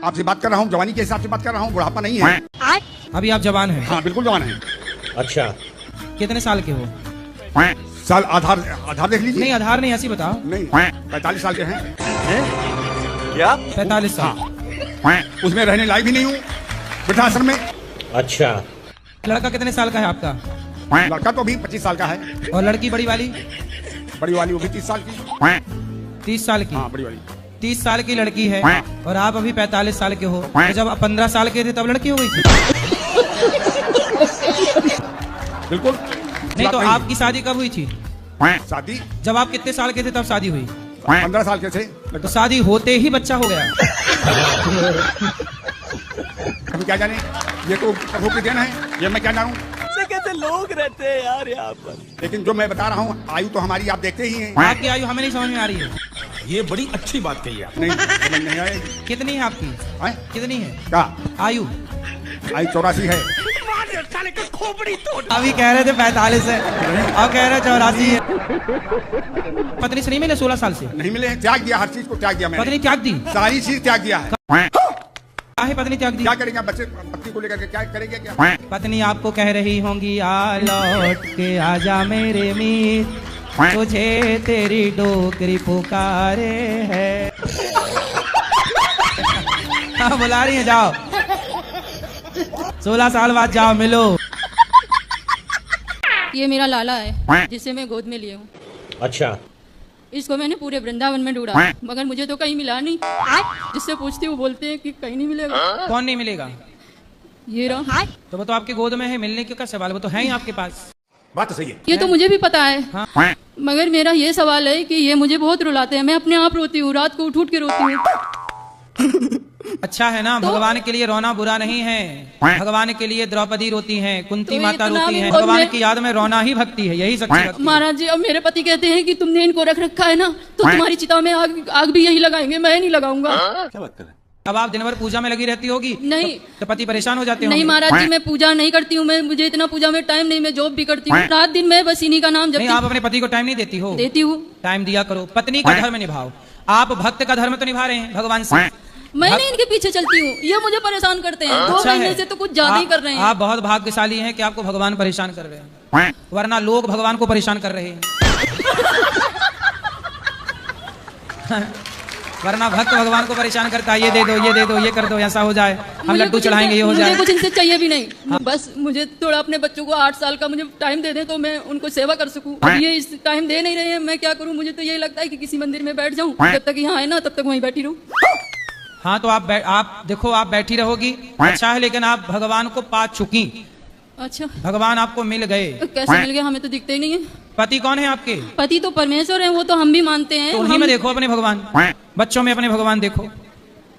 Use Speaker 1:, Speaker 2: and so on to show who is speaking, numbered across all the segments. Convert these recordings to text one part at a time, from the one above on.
Speaker 1: आपसे बात कर रहा हूँ, जवानी के हिसाब से बात कर रहा हूँ, बुढ़ापा नहीं है।
Speaker 2: अभी आप जवान हैं?
Speaker 1: हाँ बिल्कुल जवान है।
Speaker 3: अच्छा,
Speaker 2: कितने साल के हो?
Speaker 1: साल आधार देख लीजिए।
Speaker 2: नहीं आधार नहीं, ऐसी बताओ।
Speaker 1: नहीं 45 साल के हैं।
Speaker 3: क्या?
Speaker 2: 45 साल।
Speaker 1: हाँ, उसमें रहने लायक भी नहीं हूँ वृद्धाश्रम में।
Speaker 3: अच्छा,
Speaker 2: लड़का कितने साल का है आपका?
Speaker 1: लड़का तो अभी 25 साल का है।
Speaker 2: और लड़की बड़ी वाली?
Speaker 1: बड़ी वाली वो भी 30 साल की।
Speaker 2: 30 साल की?
Speaker 1: हाँ बड़ी वाली
Speaker 2: 30 साल की लड़की है और आप अभी 45 साल के हो। तो जब आप 15 साल के थे तब लड़की हो गई थी?
Speaker 1: बिल्कुल।
Speaker 2: नहीं तो आपकी शादी कब हुई थी?
Speaker 1: शादी
Speaker 2: जब आप कितने साल के थे तब शादी हुई?
Speaker 1: 15 साल के थे।
Speaker 2: तो शादी होते ही बच्चा हो गया?
Speaker 1: अभी क्या जाने, ये तो प्रभु की देन है, ये मैं क्या जानूं।
Speaker 3: कैसे लोग रहते हैं यार यहाँ पर।
Speaker 1: लेकिन जो मैं बता रहा हूँ, आयु तो हमारी आप देखते ही हैं।
Speaker 2: आपकी आयु हमें नहीं समझ में आ रही है।
Speaker 4: ये बड़ी अच्छी बात कही है।
Speaker 1: नहीं समझ नहीं आएगी।
Speaker 2: कितनी है आपकी? कितनी है
Speaker 1: क्या
Speaker 2: आयु?
Speaker 1: आयु 84 है।
Speaker 2: अभी कह रहे थे 45 है, अब कह रहे 84 है। पत्नी से नहीं मिले 16 साल से?
Speaker 1: नहीं मिले हैं, त्याग दिया, हर चीज को त्याग दिया मैंने।
Speaker 2: पत्नी त्याग दी?
Speaker 1: सारी चीज त्याग दिया है।
Speaker 2: क्या है पत्नी त्याग दी?
Speaker 1: क्या करेंगे बच्चे, पत्नी को लेकर के क्या करेंगे क्या?
Speaker 2: पत्नी आपको कह रही होंगी आ लौट के आजा मेरे मीत, तुझे तेरी डोकरी पुकारे है। हाँ बुला रही है, जाओ 16 साल बाद जाओ मिलो।
Speaker 5: ये मेरा लाला है जिसे मैं गोद में लिए हूँ।
Speaker 3: अच्छा,
Speaker 5: इसको मैंने पूरे वृंदावन में ढूंढा मगर मुझे तो कहीं मिला नहीं। जिससे पूछती हूँ बोलते हैं कि कहीं नहीं मिलेगा।
Speaker 2: कौन नहीं मिलेगा?
Speaker 5: ये रहा।
Speaker 2: तो वो तो आपके गोद में है, मिलने क्यों का सवाल, वो तो है ही आपके पास।
Speaker 1: बात तो सही है।
Speaker 5: ये तो मुझे भी पता है।
Speaker 2: हाँ।
Speaker 5: मगर मेरा ये सवाल है कि ये मुझे बहुत रुलाते हैं। मैं अपने आप रोती हूँ, रात को उठ उठ के रोती हूँ।
Speaker 2: अच्छा है ना, भगवान के लिए रोना बुरा नहीं है। भगवान के लिए द्रौपदी रोती हैं, कुंती
Speaker 5: तो
Speaker 2: माता
Speaker 5: इतना
Speaker 2: रोती
Speaker 5: भी
Speaker 2: हैं।
Speaker 5: और
Speaker 2: भगवान
Speaker 5: मैं-
Speaker 2: की याद में रोना ही भक्ति है, यही सच्ची भक्ति है।
Speaker 5: महाराज जी, अब मेरे पति कहते हैं कि तुमने इनको रख रखा है ना, तो तुम्हारी चिता में आग भी यही लगाएंगे, मैं नहीं लगाऊंगा।
Speaker 4: क्या बात कर रहे हैं?
Speaker 2: अब आप दिन भर पूजा में लगी रहती होगी?
Speaker 5: नहीं।
Speaker 2: तो पति परेशान हो जाते हो?
Speaker 5: नहीं महाराज जी, मैं पूजा नहीं करती हूँ। मैं मुझे इतना पूजा में टाइम नहीं, मैं जॉब भी करती हूँ। रात दिन मैं बस इन्हीं का नाम
Speaker 2: नहीं,
Speaker 5: जपती
Speaker 2: आप अपने पति को टाइम नहीं देती हो?
Speaker 5: देती हूँ।
Speaker 2: टाइम दिया करो, पत्नी का धर्म निभाओ। आप भक्त का धर्म तो निभा रहे हैं भगवान से।
Speaker 5: मैं नहीं इनके पीछे चलती हूँ, ये मुझे परेशान करते हैं। 2
Speaker 2: अच्छा
Speaker 5: महीने
Speaker 2: है।
Speaker 5: से तो कुछ ज्यादा ही कर रहे हैं।
Speaker 2: आप बहुत भाग्यशाली हैं कि आपको भगवान परेशान कर रहे हैं, वरना लोग भगवान को परेशान कर रहे हैं। वरना भक्त भगवान को परेशान करता है, ये दे दो, ये दे दो, ये कर दो, ऐसा हो जाए, हम
Speaker 5: मुझे
Speaker 2: लड्डू
Speaker 5: कुछ
Speaker 2: चढ़ाएंगे, ये हो जाए।
Speaker 5: मुझे कुछ इनसे चाहिए भी नहीं। बस मुझे थोड़ा अपने बच्चों को 8 साल का मुझे टाइम दे दें तो मैं उनको सेवा कर सकूं। अब ये इस टाइम दे नहीं रहे हैं, मैं क्या करूं? मुझे तो यही लगता है कि किसी मंदिर में बैठ जाऊं, जब तक यहाँ है ना तब तक वहीं बैठी रहूं।
Speaker 2: हाँ तो आप देखो, आप बैठी रहोगी अच्छा है, लेकिन आप भगवान को पा चुकी।
Speaker 5: अच्छा,
Speaker 2: भगवान आपको मिल गए।
Speaker 5: कैसे मिल गया? हमें तो दिखते ही नहीं है।
Speaker 2: पति कौन है आपके?
Speaker 5: पति तो परमेश्वर है, वो तो हम भी मानते हैं।
Speaker 2: तो उन्हीं में देखो अपने भगवान, बच्चों में अपने भगवान देखो,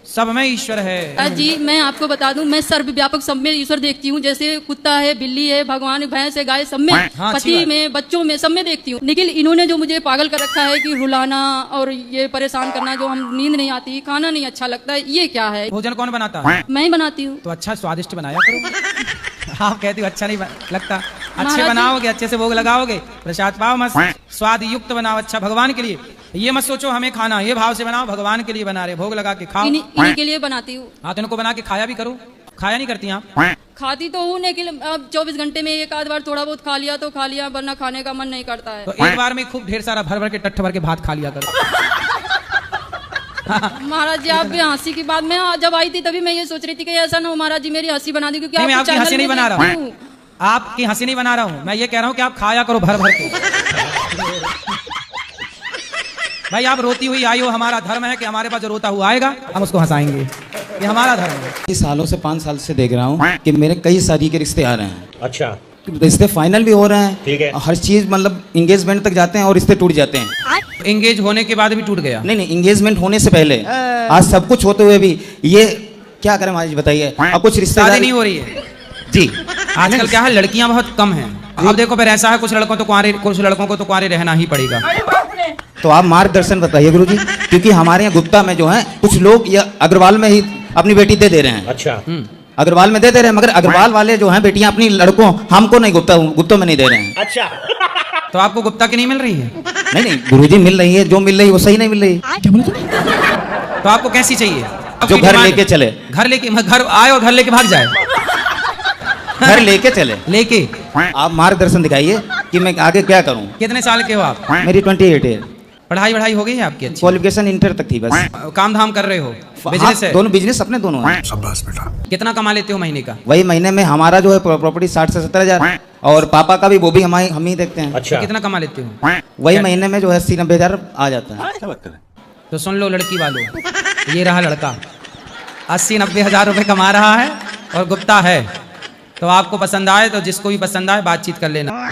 Speaker 2: सब में ईश्वर है।
Speaker 5: जी मैं आपको बता दूं, मैं सर्वव्यापक सब में ईश्वर देखती हूँ। जैसे कुत्ता है, बिल्ली है, भगवान, भैंस है, गाय, सब में,
Speaker 2: हाँ,
Speaker 5: पति में, बच्चों में, सब में देखती हूँ। लेकिन इन्होंने जो मुझे पागल कर रखा है कि रुलाना और ये परेशान करना, जो हम नींद नहीं आती, खाना नहीं अच्छा लगता है, ये क्या है?
Speaker 2: भोजन कौन बनाता है?
Speaker 5: मैं ही बनाती हूँ।
Speaker 2: तो अच्छा स्वादिष्ट बनाया करो। आप कहती हो अच्छा नहीं लगता, अच्छे
Speaker 5: महाराज जी-
Speaker 2: बनाओगे, अच्छे से भोग लगाओगे, प्रसाद पाओ, मस्त स्वाद युक्त बनाओ, अच्छा भगवान के लिए। ये मत सोचो हमें खाना, ये भाव से बनाओ, भगवान के लिए बना रहे, भोग लगा के खाओ।
Speaker 5: इन्हीं के लिए बनाती हूँ।
Speaker 2: हाँ तो इनको बना के खाया भी करो। खाया नहीं करती आप?
Speaker 5: खाती तो हूँ, लेकिन अब 24 घंटे में एक आध बार थोड़ा बहुत खा लिया तो खा लिया, वरना खाने का मन नहीं करता है।
Speaker 2: तो एक बार में खूब ढेर सारा भर भर के टट्ठ भर के भात खा लिया करो।
Speaker 5: महाराज जी, आप भी हंसी की बात, मैं जब आई थी तभी मैं ये सोच रही थी कि ऐसा ना हो महाराज जी मेरी हंसी बना दी, क्योंकि
Speaker 2: नहीं, मैं
Speaker 5: आपके
Speaker 2: आपकी हंसी
Speaker 5: चैनल
Speaker 2: नहीं
Speaker 5: में
Speaker 2: बना रहा
Speaker 5: देखती
Speaker 2: हूँ,
Speaker 5: हूँ।
Speaker 2: आपकी हंसी नहीं बना रहा हूँ, मैं ये कह रहा हूँ कि आप खाया करो भर भर के। भाई आप रोती हुई आई हो, हमारा धर्म है कि हमारे पास जो रोता हुआ आएगा हम उसको हंसाएंगे, ये हमारा धर्म है।
Speaker 6: कई सालों से 5 साल से देख रहा हूँ कि मेरे कई शादी के रिश्ते आ रहे हैं।
Speaker 3: अच्छा,
Speaker 6: रिश्ते फाइनल भी हो रहे हैं,
Speaker 3: ठीक है।
Speaker 6: हर चीज मतलब इंगेजमेंट तक जाते हैं और रिश्ते टूट जाते हैं।
Speaker 2: एंगेज होने के बाद भी टूट गया?
Speaker 6: नहीं, इंगेजमेंट होने से पहले, आज सब कुछ होते हुए भी ये क्या करें महाराज बताइए। अब कुछ रिश्तेदार
Speaker 2: शादी नहीं हो रही है
Speaker 6: जी।
Speaker 2: आजकल क्या है, लड़कियां बहुत कम हैं। अब देखो फिर ऐसा है, कुछ लड़कों को तो कुंवारे रहना ही पड़ेगा।
Speaker 6: तो आप मार्गदर्शन बताइए गुरु जी, क्योंकि हमारे यहाँ गुप्ता में जो है कुछ लोग ये अग्रवाल में ही अपनी बेटी दे रहे हैं।
Speaker 3: अच्छा,
Speaker 6: अग्रवाल में दे रहे हैं, मगर अग्रवाल वाले जो हैं बेटियां अपनी लड़कों, हमको नहीं, गुप्तों में नहीं दे रहे हैं।
Speaker 3: अच्छा।
Speaker 2: तो आपको गुप्ता की नहीं मिल रही है?
Speaker 6: नहीं गुरुजी मिल रही है, जो मिल रही है वो सही नहीं मिल रही।
Speaker 2: तो आपको कैसी चाहिए?
Speaker 6: जो घर लेके चले,
Speaker 2: घर आए और घर लेके भाग जाए।
Speaker 6: घर लेके चले।
Speaker 2: लेके
Speaker 6: आप मार्गदर्शन दिखाइए कि मैं आगे क्या करूं।
Speaker 2: कितने साल के हो आप?
Speaker 6: मेरी 28 है।
Speaker 2: पढ़ाई हो गई है आपकी अच्छी?
Speaker 6: क्वालिफिकेशन इंटर तक थी बस।
Speaker 2: काम धाम कर रहे हो? बिजनेस है?
Speaker 6: दोनों बिजनेस अपने दोनों हैं।
Speaker 2: कितना कमा लेते हो महीने का?
Speaker 6: वही महीने में हमारा जो है प्रॉपर्टी 60 से 70 हजार, और पापा का भी वो भी हम ही देखते हैं।
Speaker 3: अच्छा,
Speaker 2: कितना कमा लेते हो?
Speaker 6: वही महीने में जो है 80-90 हजार आ जाता है।
Speaker 4: क्या बात कर रहे हैं?
Speaker 2: तो सुन लो लड़की वालों, ये रहा लड़का 80-90 हजार रुपए कमा रहा है और गुप्ता है। तो आपको पसंद आए तो जिसको भी पसंद आए बातचीत कर लेना,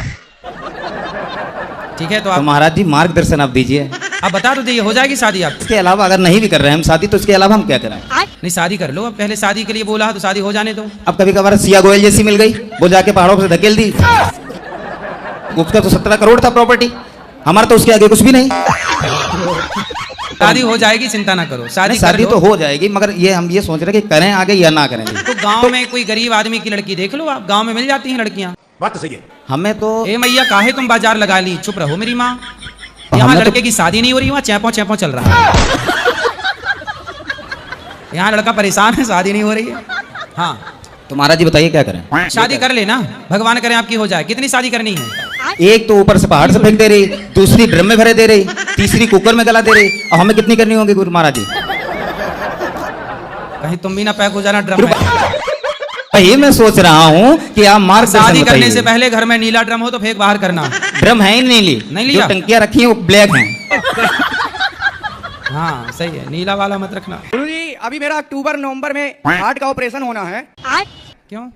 Speaker 2: ठीक है? तो
Speaker 6: तो
Speaker 2: आप
Speaker 6: महाराज जी मार्गदर्शन आप दीजिए।
Speaker 2: आप बता तो दीजिए, हो जाएगी शादी आपकी?
Speaker 6: इसके अलावा अगर नहीं भी कर रहे हैं हम शादी, तो इसके अलावा हम क्या करें?
Speaker 2: नहीं शादी कर लो, अब पहले शादी के लिए बोला है तो शादी हो जाने दो।
Speaker 6: अब कभी कभार सिया गोयल जैसी मिल गई, वो जाके पहाड़ों से धकेल दी। उसका तो 17 करोड़ था प्रॉपर्टी, हमारा तो उसके आगे कुछ भी नहीं।
Speaker 2: शादी हो जाएगी, चिंता ना करो। शादी
Speaker 6: शादी तो हो जाएगी, मगर हम ये सोच रहे कि करें आगे या ना करें।
Speaker 2: तो गांव में कोई गरीब आदमी की लड़की देख लो आप, गांव में मिल जाती हैं लड़कियां।
Speaker 4: बात तो सही है।
Speaker 6: हमें तो
Speaker 2: ए मैया काहे तुम बाजार लगा ली, चुप रहो मेरी माँ। यहाँ
Speaker 6: हमने तो-
Speaker 2: लड़के की शादी नहीं हो रही, वहाँ चैपो चैपो चल रहा है। यहाँ लड़का परेशान है, शादी नहीं हो रही है। हाँ
Speaker 6: तो महाराज जी बताइए क्या करें?
Speaker 2: शादी कर लेना, भगवान करे आपकी हो जाए। कितनी शादी करनी है?
Speaker 6: एक तो ऊपर से पहाड़ से फेंक दे रही, दूसरी ड्रम में भरे दे रही, तीसरी कुकर में गला दे रही, और हमें कितनी करनी होगी गुरु महाराज जी?
Speaker 2: कहीं तुम भी ना पैक हो जाना ड्रम में।
Speaker 6: वही मैं सोच रहा हूँ कि आप मार्गदर्शन
Speaker 2: शादी करने
Speaker 6: बताइए।
Speaker 2: से पहले घर में नीला ड्रम हो तो फेंक बाहर करना।
Speaker 6: ड्रम है ही नहीं
Speaker 2: नहीं
Speaker 6: ली,
Speaker 2: लिया?
Speaker 6: जो टंकियां रखी हैं वो ब्लैक हैं।
Speaker 2: हाँ सही है, नीला वाला मत रखना।
Speaker 7: गुरुजी अभी मेरा अक्टूबर नवंबर में हार्ट का ऑपरेशन होना है।
Speaker 2: क्यों?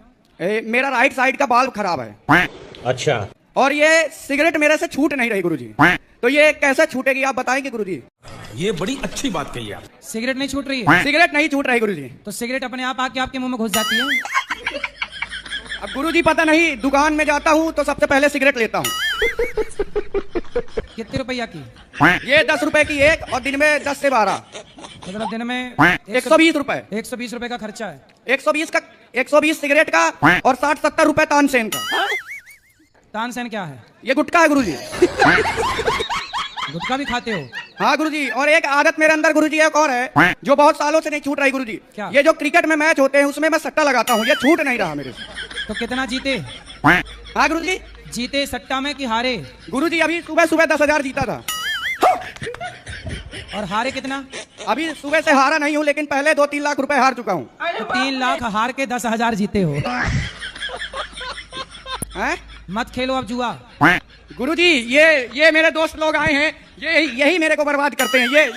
Speaker 7: मेरा राइट साइड का बाल्ब खराब है
Speaker 3: अच्छा,
Speaker 7: और ये सिगरेट मेरे से छूट नहीं रही गुरुजी। तो ये कैसे छूटेगी आप बताएंगे गुरुजी?
Speaker 4: ये बड़ी अच्छी बात कही आप।
Speaker 2: सिगरेट नहीं छूट रही है?
Speaker 7: सिगरेट नहीं छूट रही गुरुजी।
Speaker 2: तो सिगरेट अपने आप आके आपके मुंह में घुस जाती है।
Speaker 7: अब गुरुजी पता नहीं, दुकान में जाता हूँ तो सबसे पहले सिगरेट लेता हूँ।
Speaker 2: कितने रुपया की?
Speaker 7: ये 10 रुपए की एक, और दिन में 10 से 12।
Speaker 2: मतलब दिन में
Speaker 7: 120 रुपए।
Speaker 2: 120 रुपए का खर्चा है।
Speaker 7: 120 सिगरेट का और 60-70 रुपए तानसेन का।
Speaker 2: तानसेन क्या है?
Speaker 7: ये गुटखा है गुरुजी।
Speaker 2: गुटखा भी खाते हो?
Speaker 7: हाँ गुरुजी, और एक आदत मेरे अंदर गुरुजी एक और है जो बहुत सालों से नहीं छूट रही गुरुजी।
Speaker 2: क्या?
Speaker 7: ये जो क्रिकेट में मैच होते हैं उसमें मैं सट्टा लगाता हूँ, ये छूट नहीं रहा मेरे से।
Speaker 2: तो कितना जीते?
Speaker 7: हाँ गुरुजी।
Speaker 2: जीते सट्टा में कि हारे?
Speaker 7: गुरुजी अभी सुबह सुबह 10,000 जीता था।
Speaker 2: और हारे कितना?
Speaker 7: अभी सुबह से हारा नहीं हूँ, लेकिन पहले 2-3 लाख रुपए हार चुका हूँ।
Speaker 2: तो 3 लाख हार के 10,000 जीते हो।
Speaker 7: हैं?
Speaker 2: मत खेलो अब जुआ।
Speaker 7: गुरुजी ये मेरे दोस्त लोग आए हैं, यही मेरे को बर्बाद करते हैं।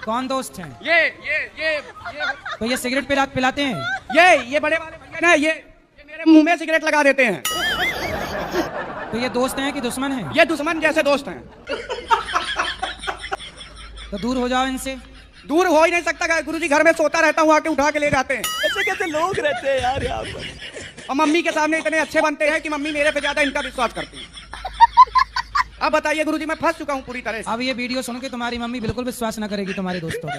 Speaker 2: कौन दोस्त हैं?
Speaker 7: ये
Speaker 2: तो ये सिगरेट पिलाते हैं?
Speaker 7: ये बड़े वाले भैया ना, ये मेरे मुंह में सिगरेट लगा देते हैं।
Speaker 2: तो ये दोस्त हैं कि दुश्मन हैं?
Speaker 7: ये दुश्मन जैसे दोस्त हैं।
Speaker 2: तो दूर हो जाओ इनसे।
Speaker 7: दूर हो ही नहीं सकता गुरुजी, घर में सोता रहता हूँ, आके उठा के ले जाते हैं।
Speaker 3: ऐसे कैसे लोग रहते हैं यार यहाँ पर?
Speaker 7: और मम्मी के सामने इतने अच्छे बनते हैं कि मम्मी मेरे पे ज्यादा इनका विश्वास करती है। अब बताइए गुरुजी, मैं फंस चुका हूँ पूरी तरह से।
Speaker 2: अब ये वीडियो सुन के तुम्हारी मम्मी बिल्कुल विश्वास न करेगी तुम्हारे दोस्तों पे।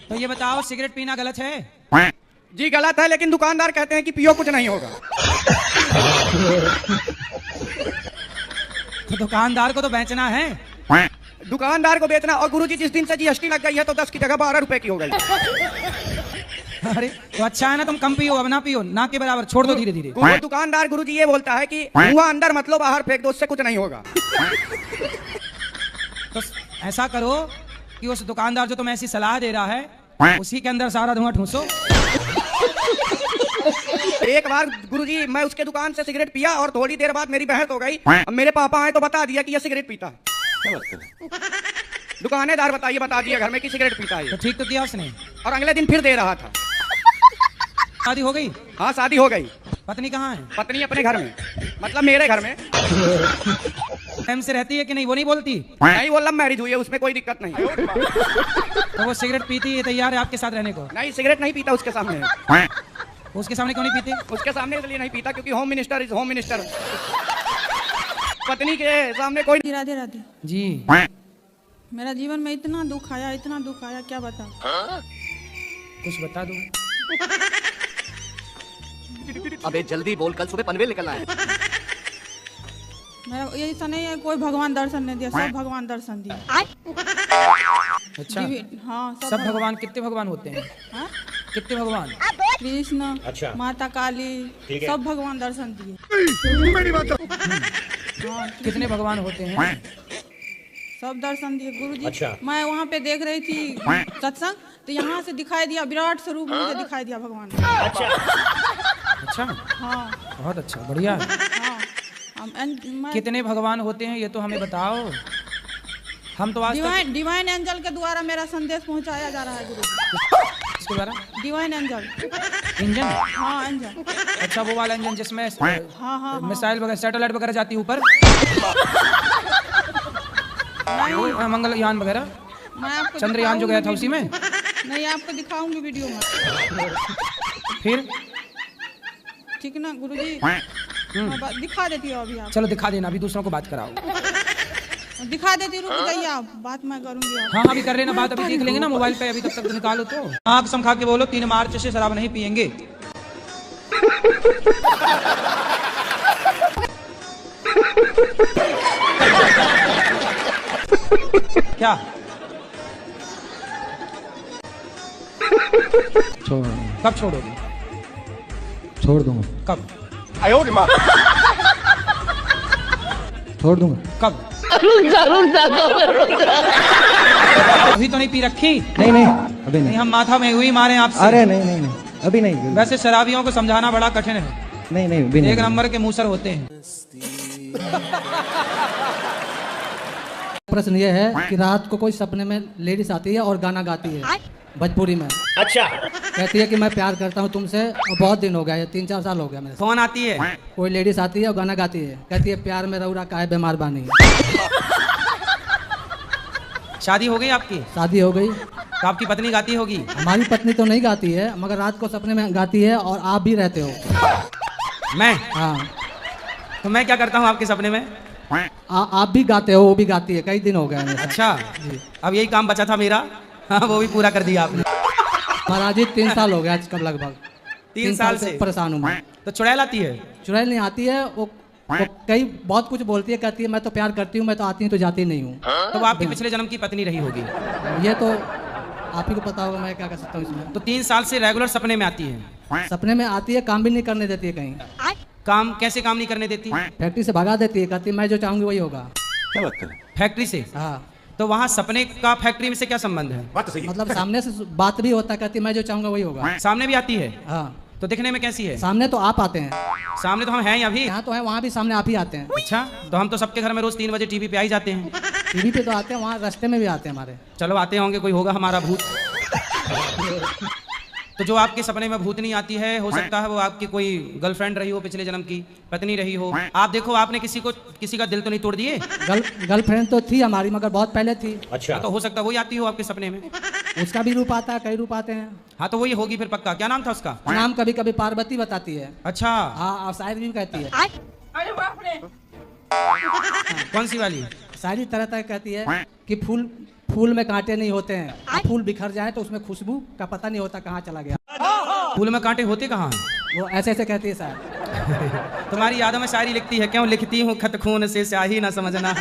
Speaker 2: तो ये बताओ, सिगरेट पीना गलत है?
Speaker 7: जी गलत है, लेकिन दुकानदार कहते हैं कि पियो कुछ नहीं होगा।
Speaker 2: तो दुकानदार को तो बेचना है।
Speaker 7: दुकानदार को बेचना। और गुरुजी जिस दिन से जीएसटी लग गई है तो 10 की जगह 12 रुपए की हो गई।
Speaker 2: अरे तो अच्छा है ना, तुम कम पियो, अब ना पियो, ना के बराबर छोड़ दो धीरे धीरे।
Speaker 7: वो दुकानदार गुरुजी ये बोलता है कि मुआ अंदर मत लो, बाहर फेंक दो, उससे कुछ नहीं होगा।
Speaker 2: तो ऐसा करो कि उस दुकानदार जो तुम्हें ऐसी सलाह दे रहा है उसी के अंदर सारा धुआं ठूसो।
Speaker 7: एक बार गुरुजी मैं उसके दुकान से सिगरेट पिया और थोड़ी देर बाद मेरी बहस हो गई। अब मेरे पापा आए तो बता दिया कि ये सिगरेट पीता है।
Speaker 4: क्या बात कर रहे हैं?
Speaker 7: दुकानेदार बता दिया घर में कि सिगरेट पीता है।
Speaker 2: तो ठीक तो किया उसने?
Speaker 7: और अगले दिन फिर दे रहा था।
Speaker 2: शादी हो गई?
Speaker 7: हाँ शादी हो गई।
Speaker 2: पत्नी कहाँ है?
Speaker 7: पत्नी अपने घर में, मतलब मेरे घर में।
Speaker 2: टाइम से रहती है कि नहीं, वो नहीं बोलती?
Speaker 7: नहीं, वो लव मैरिज हुई है, उसमें कोई दिक्कत नहीं।
Speaker 2: तो वो सिगरेट पीती है, तैयार है आपके साथ रहने को?
Speaker 7: नहीं, सिगरेट नहीं पीता उसके सामने।
Speaker 2: उसके सामने क्यों नहीं पीते?
Speaker 7: उसके सामने इसलिए नहीं पीता क्योंकि home minister is home minister. पत्नी के सामने कोई।
Speaker 8: राधे राधे
Speaker 2: जी।
Speaker 8: मेरा जीवन में इतना दुख आया, क्या बता।
Speaker 2: कुछ बता दो।
Speaker 3: अबे जल्दी बोल, कल सुबह पनवेल निकलना है।
Speaker 8: मेरा ऐसा नहीं है कोई भगवान दर्शन नहीं दिया, सब भगवान दर्शन दिया।
Speaker 2: अच्छा,
Speaker 8: हाँ
Speaker 2: सब भगवान कितने भगवान होते हैं?
Speaker 8: हाँ?
Speaker 2: कितने भगवान?
Speaker 8: कृष्ण,
Speaker 3: अच्छा,
Speaker 8: माता काली, सब भगवान दर्शन दिए। हाँ,
Speaker 2: कितने भगवान होते हैं?
Speaker 8: सब दर्शन दिए गुरुजी।
Speaker 3: अच्छा।
Speaker 8: मैं वहाँ पे देख रही थी सत्संग, तो यहाँ से दिखाई दिया, विराट स्वरूप मुझे दिखाई दिया भगवान।
Speaker 2: अच्छा,
Speaker 8: हाँ
Speaker 2: बहुत अच्छा, बढ़िया है।
Speaker 8: हाँ। मैं
Speaker 2: कितने भगवान होते हैं ये तो हमें बताओ। हम तो आज तक
Speaker 8: डिवाइन एंजल के द्वारा मेरा संदेश पहुँचाया जा रहा है गुरुजी।
Speaker 2: इसके द्वारा
Speaker 8: डिवाइन एंजल।
Speaker 2: इंजन?
Speaker 8: हाँ इंजन।
Speaker 2: अच्छा, वो वाला इंजन जिसमें
Speaker 8: हाँ।
Speaker 2: मिसाइल वगैरह, सैटेलाइट वगैरह जाती है ऊपर, मंगलयान वगैरह,
Speaker 8: मैं आपको
Speaker 2: चंद्रयान जो गया था उसी में?
Speaker 8: नहीं, आपको दिखाऊंगी वीडियो में।
Speaker 2: फिर
Speaker 8: ठीक ना गुरुजी? मैं दिखा देती हूँ अभी। आप
Speaker 2: चलो दिखा देना, अभी दूसरों को बात कराओ।
Speaker 8: दिखा देती, रुक जाइए आप, बात मैं करूंगी।
Speaker 2: हाँ, अभी कर लेना बात, अभी देख लेंगे ना मोबाइल पे, अभी तब तक निकालो तो। हाँ, कसम खा के बोलो 3 मार्च से शराब नहीं पियेंगे। क्या कब छोड़ोगे?
Speaker 9: छोड़ दूंगा।
Speaker 2: कब?
Speaker 9: छोड़ दूंगा।
Speaker 2: कब? अभी तो नहीं पी रखी?
Speaker 9: नहीं अभी नहीं।
Speaker 2: हम माथा में हुई मारे आपसे।
Speaker 9: अरे नहीं अभी नहीं।
Speaker 2: वैसे शराबियों को समझाना बड़ा कठिन है।
Speaker 9: नहीं अभी नहीं।
Speaker 2: 1 नंबर के मूसर होते हैं।
Speaker 9: प्रश्न ये है कि रात को कोई सपने में लेडीज आती है और गाना गाती है भोजपुरी में।
Speaker 3: अच्छा,
Speaker 9: कहती है कि मैं प्यार करता हूँ तुमसे, और बहुत दिन हो गया, 3-4 साल हो गया मेरे।
Speaker 2: कौन आती है?
Speaker 9: कोई लेडीज आती है और गाना गाती है, कहती है प्यार में रौरा काहे बीमार बानी।
Speaker 2: शादी हो गई आपकी?
Speaker 9: शादी हो गई।
Speaker 2: तो आपकी पत्नी गाती होगी?
Speaker 9: हमारी पत्नी तो नहीं गाती है, मगर रात को सपने में गाती है, और आप भी रहते हो।
Speaker 2: मैं?
Speaker 9: हाँ।
Speaker 2: तो मैं क्या करता हूँ आपके सपने में?
Speaker 9: आप भी गाते हो, वो भी गाती है, कई दिन हो गए।
Speaker 2: अच्छा, अब यही काम बचा था मेरा। हाँ, वो भी पूरा कर दिया आपने।
Speaker 9: महाराज जी 3 साल हो गया आज, कब लगभग
Speaker 2: 3 साल से
Speaker 9: परेशान हूँ मैं।
Speaker 2: तो चुड़ैल आती है?
Speaker 9: चुड़ैल नहीं आती है, वो कई बहुत कुछ बोलती है, कहती है मैं तो प्यार करती हूँ, मैं तो आती हूँ तो जाती नहीं हूँ।
Speaker 2: तो वो आपके पिछले जन्म की पत्नी रही होगी।
Speaker 9: ये तो आप ही को पता होगा, मैं क्या कर सकता हूँ इसमें।
Speaker 2: तो 3 साल से रेगुलर सपने में आती है?
Speaker 9: सपने में आती है, काम भी नहीं करने देती है कहीं।
Speaker 2: काम कैसे काम नहीं करने देती?
Speaker 9: फैक्ट्री से भगा देती है, कहती है मैं जो चाहूंगी वही होगा।
Speaker 1: क्या बात करें?
Speaker 2: फैक्ट्री से?
Speaker 9: हाँ।
Speaker 2: तो वहाँ सपने का फैक्ट्री में से क्या संबंध है?
Speaker 1: बात तो सही है।
Speaker 9: मतलब सामने से बात भी होता है, कहती है मैं जो चाहूंगा वही होगा।
Speaker 2: सामने भी आती है?
Speaker 9: हाँ।
Speaker 2: तो दिखने में कैसी है?
Speaker 9: सामने तो आप आते हैं।
Speaker 2: सामने तो हम हैं ही अभी।
Speaker 9: यहाँ तो है, वहाँ भी सामने आप ही आते हैं।
Speaker 2: अच्छा, तो हम तो सबके घर में रोज 3 बजे टीवी पे आ ही जाते हैं।
Speaker 9: टीवी पे तो आते हैं, वहाँ रास्ते में भी आते हैं हमारे।
Speaker 2: चलो आते होंगे, कोई होगा हमारा भूत। तो जो आपके सपने में भूतनी आती है, हो सकता है वो आपकी कोई गर्लफ्रेंड रही हो, पिछले जन्म की पत्नी रही हो। आप देखो, आपने किसी का दिल तो नहीं तोड़ दिए?
Speaker 9: गर्लफ्रेंड तो थी हमारी, मगर बहुत पहले थी।
Speaker 3: अच्छा,
Speaker 2: तो हो सकता है वही आती हो आपके सपने में।
Speaker 9: उसका भी रूप आता है, कई रूप आते हैं।
Speaker 2: हाँ, तो वही होगी फिर पक्का। क्या नाम था उसका?
Speaker 9: नाम कभी कभी पार्वती बताती है।
Speaker 2: अच्छा।
Speaker 9: हाँ, और शायद भी कहती है।
Speaker 2: कौन सी वाली?
Speaker 9: शायरी तरह तरह कहती है कि फूल में कांटे नहीं होते हैं, फूल बिखर जाए तो उसमें खुशबू का पता नहीं होता कहाँ चला गया।
Speaker 2: फूल में कांटे होते कहाँ हैं?
Speaker 9: वो ऐसे कहती है शायद।
Speaker 2: तुम्हारी यादों में शायरी लिखती है? क्यों लिखती हूँ खत खून से स्याही न समझना,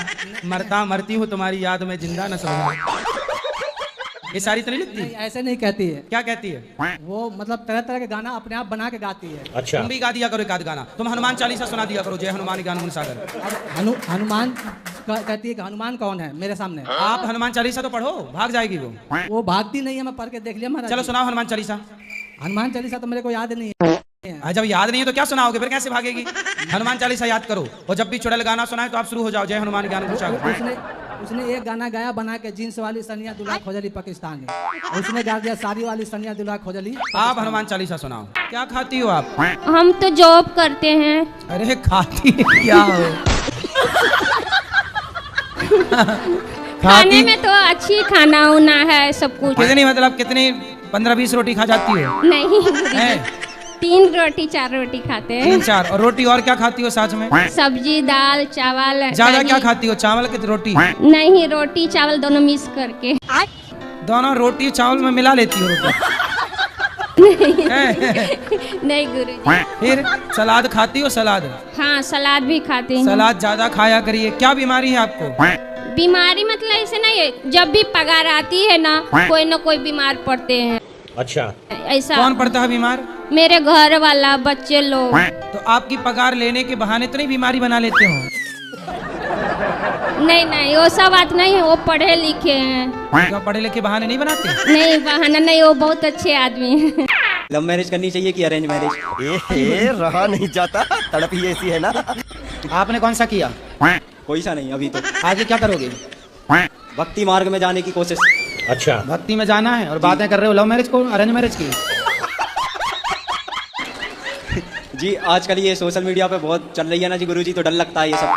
Speaker 2: मरती हूँ तुम्हारी याद में जिंदा न समझना। ये शायरी तो नहीं लिखती?
Speaker 9: नहीं, ऐसे नहीं कहती है।
Speaker 2: क्या कहती है?
Speaker 9: वो मतलब तरह तरह के गाना अपने आप बना के गाती है।
Speaker 3: अच्छा,
Speaker 2: तुम भी गा दिया करो एक आध गाना। तुम हनुमान चालीसा सुना दिया करो, जय हनुमान ज्ञान गुण सागर।
Speaker 9: हनुमान कहती है कि हनुमान कौन है मेरे सामने।
Speaker 2: आप हनुमान चालीसा तो पढ़ो, भाग जाएगी वो
Speaker 9: भागती नहीं है, मैं पढ़ के देख लिया महाराज।
Speaker 2: चलो सुनाओ हनुमान चालीसा।
Speaker 9: हनुमान चालीसा तो मेरे को याद नहीं है।
Speaker 2: जब याद नहीं है तो क्या सुनाओगे, फिर कैसे भागेगी? हनुमान चालीसा याद करो, और जब भी चुड़ैल गाना सुनाए तो आप शुरू हो जाओ, जय हनुमान ज्ञान गुण सागर।
Speaker 9: उसने एक गाना गाया बना के, जींस वाली सनिया दुल्हा खोजली पाकिस्तान में। उसने गा दिया साड़ी वाली सनिया दुल्हा खोजली।
Speaker 2: आप हनुमान चालीसा सुनाओ। क्या खाती हो आप?
Speaker 10: हम तो जॉब करते हैं।
Speaker 2: अरे खाती है क्या हो?
Speaker 10: खाने में तो अच्छी खाना उना है सब कुछ।
Speaker 2: कितनी मतलब कितनी 15-20 रोटी खा जाती हो?
Speaker 10: नहीं,
Speaker 2: है?
Speaker 10: 3 रोटी 4 रोटी खाते हैं।
Speaker 2: 3-4 और रोटी और क्या खाती हो साथ में?
Speaker 10: सब्जी, दाल, चावल।
Speaker 2: ज्यादा क्या खाती हो, चावल की रोटी?
Speaker 10: नहीं, रोटी चावल दोनों मिक्स करके।
Speaker 2: दोनों रोटी चावल में मिला लेती हो रोटी?
Speaker 10: नहीं गुरुजी।
Speaker 2: फिर सलाद खाती हो? सलाद?
Speaker 10: हाँ सलाद भी खाती हूँ।
Speaker 2: सलाद ज्यादा खाया करिए। क्या बीमारी है आपको?
Speaker 10: बीमारी मतलब ऐसे नहीं है, जब भी पगार आती है ना कोई बीमार पड़ते हैं।
Speaker 3: अच्छा,
Speaker 10: ऐसा।
Speaker 2: कौन पड़ता है बीमार?
Speaker 10: मेरे घर वाला, बच्चे लोग।
Speaker 2: तो आपकी पगार लेने के बहाने तो नहीं बीमारी बना लेते हो?
Speaker 10: नहीं वो सब बात नहीं है, वो पढ़े लिखे हैं।
Speaker 2: क्या पढ़े लिखे बहाने नहीं बनाते?
Speaker 10: नहीं बहाना नहीं, वो बहुत अच्छे आदमी हैं।
Speaker 6: लव मैरिज करनी चाहिए कि अरेंज मैरिज?
Speaker 3: रहा नहीं जाता, तड़प ही ऐसी है ना।
Speaker 2: आपने कौन सा किया?
Speaker 6: कोई सा नहीं अभी तो।
Speaker 2: आगे क्या करोगे?
Speaker 6: भक्ति मार्ग में जाने की कोशिश।
Speaker 3: अच्छा,
Speaker 2: भक्ति में जाना है और बातें कर रहे हो लव मैरिज को अरेंज मैरिज की?
Speaker 6: जी आजकल ये सोशल मीडिया पे बहुत चल रही है ना जी गुरुजी, तो डर लगता है ये सब।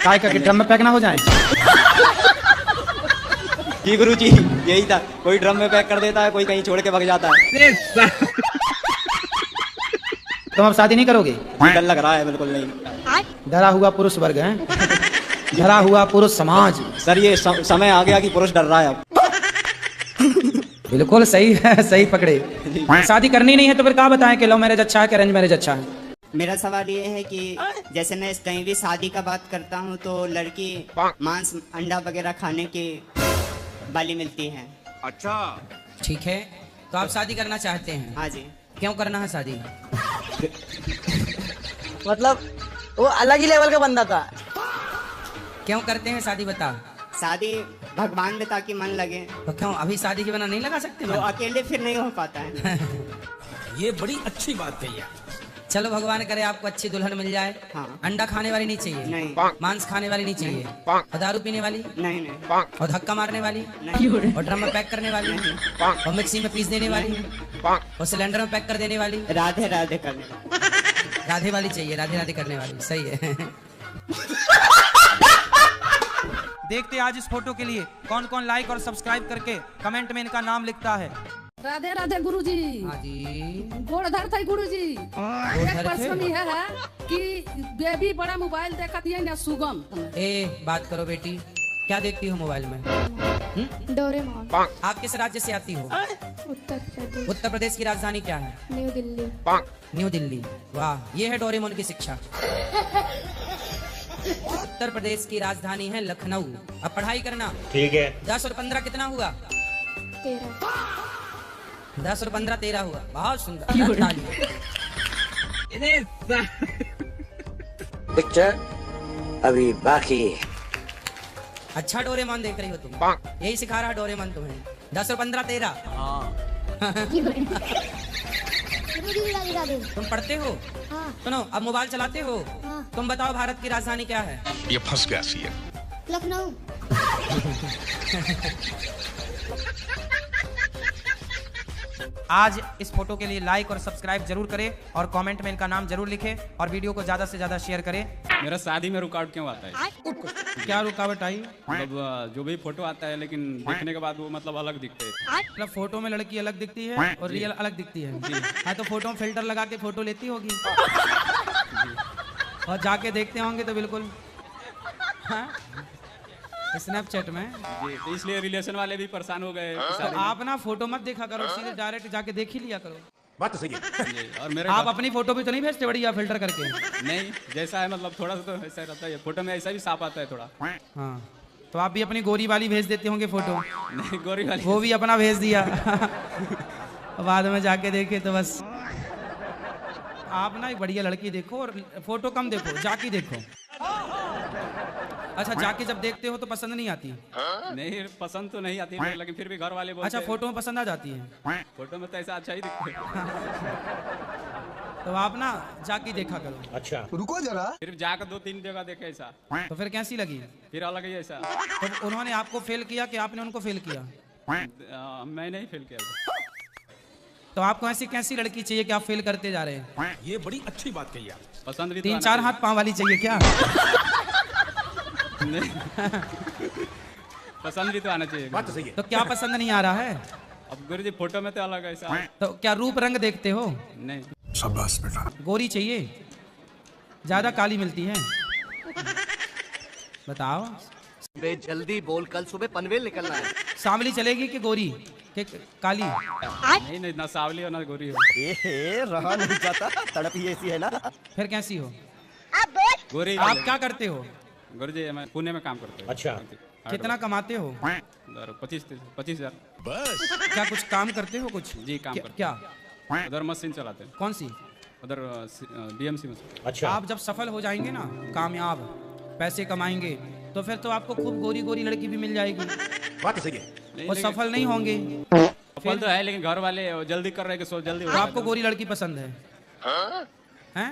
Speaker 2: काय का ड्रम में पैक ना हो जाए?
Speaker 6: जी गुरुजी यही था, कोई ड्रम में पैक कर देता है, कोई कहीं छोड़ के भाग जाता है।
Speaker 2: तुम अब शादी नहीं करोगे?
Speaker 6: डर लग रहा है, बिल्कुल नहीं।
Speaker 2: डरा हुआ पुरुष वर्ग है, डरा हुआ पुरुष समाज।
Speaker 6: सर ये समय आ गया कि पुरुष डर रहा है अब।
Speaker 2: बिल्कुल सही है, सही पकड़े। शादी करनी नहीं है तो फिर क्या बताएं कि लव मैरिज अच्छा है कि अरेंज मैरिज अच्छा है?
Speaker 11: मेरा सवाल ये है कि जैसे मैं कहीं भी शादी का बात करता हूँ तो लड़की मांस अंडा वगैरह खाने की बाली मिलती है।
Speaker 3: अच्छा,
Speaker 2: ठीक है, तो आप शादी करना चाहते हैं?
Speaker 11: हाँ जी।
Speaker 2: क्यों करना है शादी?
Speaker 12: मतलब वो अलग ही लेवल का बंदा था।
Speaker 2: क्यों करते हैं शादी बता?
Speaker 11: शादी भगवान में ताकि मन लगे।
Speaker 2: तो क्यों अभी शादी के बिना नहीं लगा सकते?
Speaker 11: तो अकेले फिर नहीं हो पाता है।
Speaker 4: ये बड़ी अच्छी बात कही आप।
Speaker 2: चलो भगवान करे आपको अच्छी दुल्हन मिल जाए।
Speaker 11: हाँ।
Speaker 2: अंडा खाने वाली नहीं चाहिए?
Speaker 11: नहीं।
Speaker 2: मांस खाने वाली नहीं चाहिए? और दारू पीने वाली?
Speaker 11: नहीं।
Speaker 2: और धक्का मारने वाली?
Speaker 11: नहीं।
Speaker 2: और ड्रम में पैक करने वाली? और मिक्सी में पीस देने वाली? और सिलेंडर में पैक कर देने वाली?
Speaker 11: राधे राधे करने
Speaker 2: राधे वाली चाहिए, राधे राधे करने वाली। सही है। देखते आज इस फोटो के लिए कौन कौन लाइक और सब्सक्राइब करके कमेंट में इनका नाम लिखता है।
Speaker 13: राधे राधे गुरुजी।
Speaker 2: हाँ जी।
Speaker 13: गोड़धर थे गुरुजी। एक प्रश्न यह है कि बेबी बड़ा मोबाइल देखा दिया ना सुगम।
Speaker 2: ए बात करो बेटी, क्या देखती हो मोबाइल में?
Speaker 10: डोरेमोन।
Speaker 2: आप किस राज्य से आती हो?
Speaker 10: उत्तर प्रदेश।
Speaker 2: उत्तर प्रदेश की राजधानी क्या है?
Speaker 10: न्यू दिल्ली।
Speaker 2: न्यू दिल्ली। वाह, ये है डोरेमोन की शिक्षा। उत्तर प्रदेश की राजधानी है लखनऊ। अब पढ़ाई करना।
Speaker 3: ठीक है।
Speaker 2: 10 और 15 कितना हुआ?
Speaker 10: 13।
Speaker 2: 10 और 15 13 हुआ। बहुत सुंदर।
Speaker 12: पिक्चर अभी बाकी।
Speaker 2: अच्छा डोरेमोन देख रही हो तुम? यही सिखा रहा डोरेमोन तुम्हें? 10 और 15 13। तुम पढ़ते हो? सुनो, अब मोबाइल चलाते हो? तुम बताओ भारत की राजधानी क्या है?
Speaker 4: ये फंस गया सी है।
Speaker 10: लखनऊ।
Speaker 2: आज इस फोटो के लिए लाइक और सब्सक्राइब जरूर करें और कमेंट में इनका नाम जरूर लिखें और वीडियो को ज्यादा से ज्यादा शेयर करें।
Speaker 14: मेरा शादी में रुकावट क्यों आता है?
Speaker 2: क्या रुकावट आई?
Speaker 14: मतलब जो भी फोटो आता है लेकिन देखने के बाद वो मतलब अलग दिखते हैं।
Speaker 2: मतलब फोटो में लड़की अलग दिखती है और रियल अलग दिखती है। हाँ, तो फोटो में फिल्टर लगा के फोटो लेती होगी और जाके देखते होंगे तो बिल्कुल स्नैपचैट में।
Speaker 14: जी, तो इसलिए रिलेशन वाले भी परेशान हो गए।
Speaker 2: तो आप ना फोटो मत देखा करो, सीधे डायरेक्ट जाके देख ही लिया करो।
Speaker 14: बात तो सही है। और मेरे
Speaker 2: आप अपनी फोटो भी तो नहीं भेजते बढ़िया फिल्टर करके?
Speaker 14: नहीं, जैसा है मतलब थोड़ा सा तो ऐसा रहता है, फोटो में ऐसा भी साफ आता है थोड़ा।
Speaker 2: हाँ, तो आप भी अपनी गोरी वाली भेज देते होंगे फोटो?
Speaker 14: नहीं, गोरी वाली
Speaker 2: वो भी अपना भेज दिया। बाद में जाके देखे तो बस। आप ना एक बढ़िया लड़की देखो और फोटो कम देखो, जाके देखो। अच्छा, जाके जब देखते हो तो पसंद नहीं आती?
Speaker 14: नहीं, पसंद तो नहीं आती लेकिन फिर भी घर वाले बोलते
Speaker 2: अच्छा, फोटो में पसंद आ जाती है?
Speaker 14: फोटो में तो ऐसा अच्छा ही दिखता है।
Speaker 2: तो आप ना जाके देखा करो।
Speaker 3: अच्छा,
Speaker 14: रुको जरा। फिर जाकर 2-3 जगह देखे ऐसा।
Speaker 2: तो फिर कैसी लगी?
Speaker 14: फिर अलग ही ऐसा।
Speaker 2: तो उन्होंने आपको फेल किया कि आपने उनको फेल किया?
Speaker 14: मैंने ही फेल किया।
Speaker 2: तो आपको ऐसी कैसी लड़की चाहिए कि आप फेल करते जा रहे हैं?
Speaker 4: ये बड़ी अच्छी बात कही आप।
Speaker 14: पसंद भी
Speaker 2: 3-4 हाथ पांव वाली चाहिए क्या?
Speaker 14: पसंद भी तो आना चाहिए।
Speaker 4: बात तो सही है।
Speaker 2: तो क्या पसंद नहीं आ रहा है?
Speaker 14: अब गुरुजी फोटो में तो अलग ऐसा।
Speaker 2: तो क्या रूप रंग देखते हो?
Speaker 14: नहीं।
Speaker 4: शाबाश बेटा।
Speaker 2: गोरी चाहिए? ज्यादा काली मिलती है? बताओ।
Speaker 3: बे जल्दी बोल, कल सुबह पनवेल निकलना है।
Speaker 2: सांवली चलेगी कि गोरी? कि काली?
Speaker 14: नहीं नहीं, ना सावली हो ना गोरी हो।
Speaker 3: रहा नहीं जाता, तड़प ही ऐसी है ना।
Speaker 2: फिर कैसी हो?
Speaker 14: गोरी।
Speaker 2: आप क्या करते हो?
Speaker 14: गुरुजी मैं पुणे में काम करते हैं।
Speaker 2: अच्छा। कितना कमाते हो?
Speaker 14: 25,000।
Speaker 4: बस।
Speaker 2: क्या कुछ काम करते हो कुछ?
Speaker 14: जी काम करते
Speaker 2: क्या?
Speaker 14: उधर मशीन चलाते हैं।
Speaker 2: कौन सी?
Speaker 14: उधर DMC मशीन।
Speaker 2: अच्छा। आप जब सफल हो जाएंगे ना, कामयाब, पैसे कमाएंगे, तो फिर तो आपको खूब गोरी गोरी लड़की भी मिल जाएगी।
Speaker 4: बात सही है।
Speaker 2: और सफल नहीं होंगे।
Speaker 14: सफल तो है, लेकिन घर वाले जल्दी कर रहे हैं कि जल्दी।
Speaker 2: तो आपको गोरी लड़की पसंद है? हैं?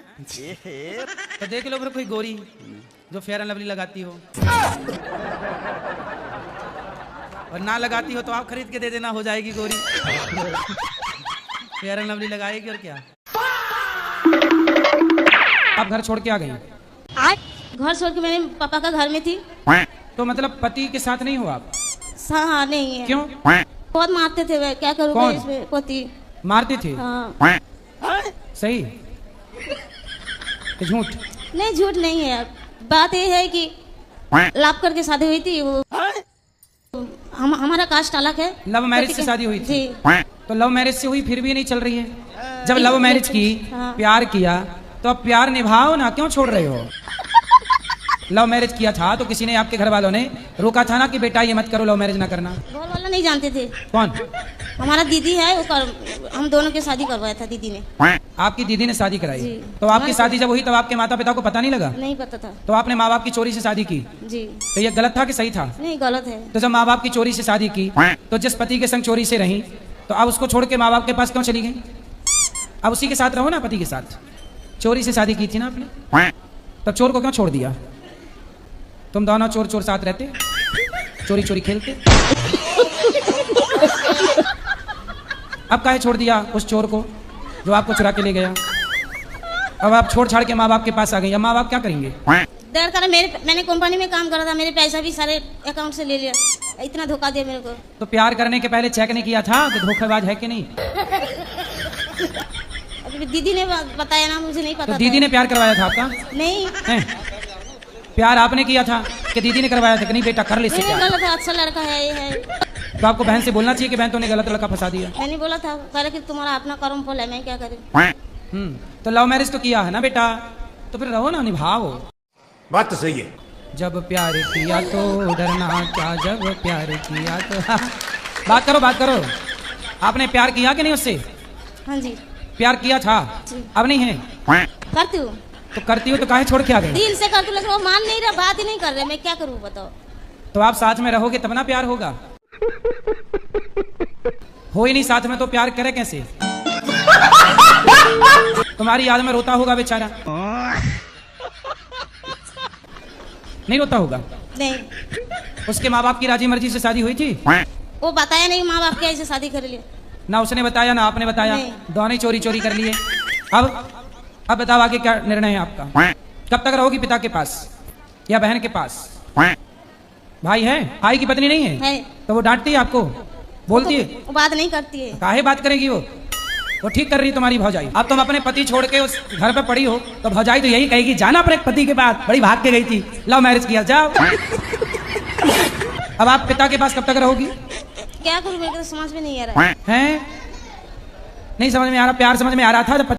Speaker 2: तो देख लो फिर कोई गोरी जो फेयर एंड लवली लगाती हो, और ना लगाती हो तो आप खरीद के दे देना, हो जाएगी गोरी। फेयर एंड लवली लगाएगी और क्या। आप घर छोड़ के आ गई?
Speaker 15: घर छोड़ के मैंने पापा का घर में थी।
Speaker 2: तो मतलब पति के साथ नहीं हो आप?
Speaker 15: हाँ नहीं है।
Speaker 2: क्यों?
Speaker 15: बहुत मारते थे वे, क्या करूँ इसमें। पति
Speaker 2: मारते थे?
Speaker 15: हाँ।
Speaker 2: सही? झूठ?
Speaker 15: नहीं झूठ नहीं है, बात ये है कि लाभ करके शादी हुई थी। वो हमारा कास्ट अलग है।
Speaker 2: लव मैरिज से शादी हुई थी? तो लव मैरिज से हुई फिर भी नहीं चल रही है? जब लव मैरिज की, प्यार किया, तो अब प्यार निभाओ ना, क्यों छोड़ रहे हो? लव मैरिज किया था तो किसी ने, आपके घर वालों ने रोका था ना कि बेटा ये मत करो, लव मैरिज ना करना?
Speaker 15: घर वाला नहीं जानते थे।
Speaker 2: कौन?
Speaker 15: हमारा दीदी है, हम दोनों की शादी करवाया था दीदी ने।
Speaker 2: आपकी दीदी ने शादी कराई? तो आपकी शादी जब हुई तब आपके माता पिता को पता नहीं लगा?
Speaker 15: नहीं पता था।
Speaker 2: तो आपने माँ बाप की चोरी से शादी की?
Speaker 15: जी।
Speaker 2: तो ये गलत था कि सही था?
Speaker 15: नहीं गलत है।
Speaker 2: तो जब माँ बाप की चोरी से शादी की, तो जिस पति के संग चोरी से रही, तो अब उसको छोड़ के माँ बाप के पास क्यों चली गई? अब उसी के साथ रहो ना, पति के साथ। चोरी से शादी की थी ना आपने, तब चोर को क्यों छोड़ दिया? तुम दोनों चोर चोर साथ रहते, चोरी चोरी खेलते। अब काहे छोड़ दिया उस चोर को जो आपको चुरा के ले गया? अब आप छोड़ छाड़ के माँ बाप के पास आ गई, अब माँ बाप क्या करेंगे?
Speaker 15: डर कर मैंने कंपनी में काम करा था, मेरे पैसा भी सारे अकाउंट से ले लिया। इतना धोखा दिया मेरे को।
Speaker 2: तो प्यार करने के पहले चेक नहीं किया था कि धोखेबाज है कि नहीं?
Speaker 15: अभी दीदी ने बताया ना, मुझे नहीं पता।
Speaker 2: तो दीदी ने प्यार करवाया था आपका?
Speaker 15: नहीं।
Speaker 2: प्यार आपने किया था कि दीदी ने करवाया था कि नहीं बेटा कर ले इससे प्यार?
Speaker 15: गलत है, अच्छा लड़का है ये है।
Speaker 2: तो आपको बहन से बोलना चाहिए कि बहन तूने गलत लड़का फंसा दिया।
Speaker 15: मैंने बोला था, कह रहा कि तुम्हारा अपना कर्म फल है, मैं क्या करूं।
Speaker 2: तो लव मैरिज तो किया है ना बेटा, तो फिर रहो ना, निभाओ।
Speaker 4: बात तो सही है।
Speaker 2: जब प्यार किया तो डरना क्या, जब प्यार किया तो बात करो बात करो। आपने प्यार किया कि नहीं उससे?
Speaker 15: हाँ जी।
Speaker 2: प्यार किया था? अब नहीं है?
Speaker 15: करती हूँ।
Speaker 2: तो करती हो तो काहे छोड़ के आ गए?
Speaker 15: दिल से करती हूँ, लेकिन वो मान नहीं रहा, बात ही नहीं कर रहे, मैं क्या करूँ बताओ।
Speaker 2: तो आप साथ में रहोगे तब ना प्यार होगा। हो ही नहीं साथ में तो प्यार करे कैसे? तुम्हारी याद में रोता होगा बेचारा, नहीं रोता होगा?
Speaker 15: नहीं।
Speaker 2: उसके माँ बाप की राजी मर्जी से शादी हुई थी?
Speaker 15: वो बताया नहीं, माँ बाप के ऐसे शादी कर लिया।
Speaker 2: ना उसने बताया ना आपने बताया, दोनों चोरी चोरी कर लिए। अब बताओ आगे क्या निर्णय है आपका? कब तक रहोगी पिता के पास या बहन के पास? भाई है? भाई की पत्नी नहीं है? तो वो डांटती है आपको, बोलती है?
Speaker 15: वो बात नहीं करती है।
Speaker 2: काहे बात करेगी वो ठीक कर रही है तुम्हारी भौजाई। अब तुम अपने पति छोड़ के उस घर पे पड़ी हो, तो भौजाई तो यही कहेगी जाना अपने पति के पास, बड़ी भाग के गई थी, लव मैरिज किया, जाओ। अब आप पिता के पास कब तक रहोगी?
Speaker 15: क्या करूं, मेरे को समझ में नहीं आ रहा
Speaker 2: है। नहीं समझ में आ रहा? प्यार समझ में आ रहा था जब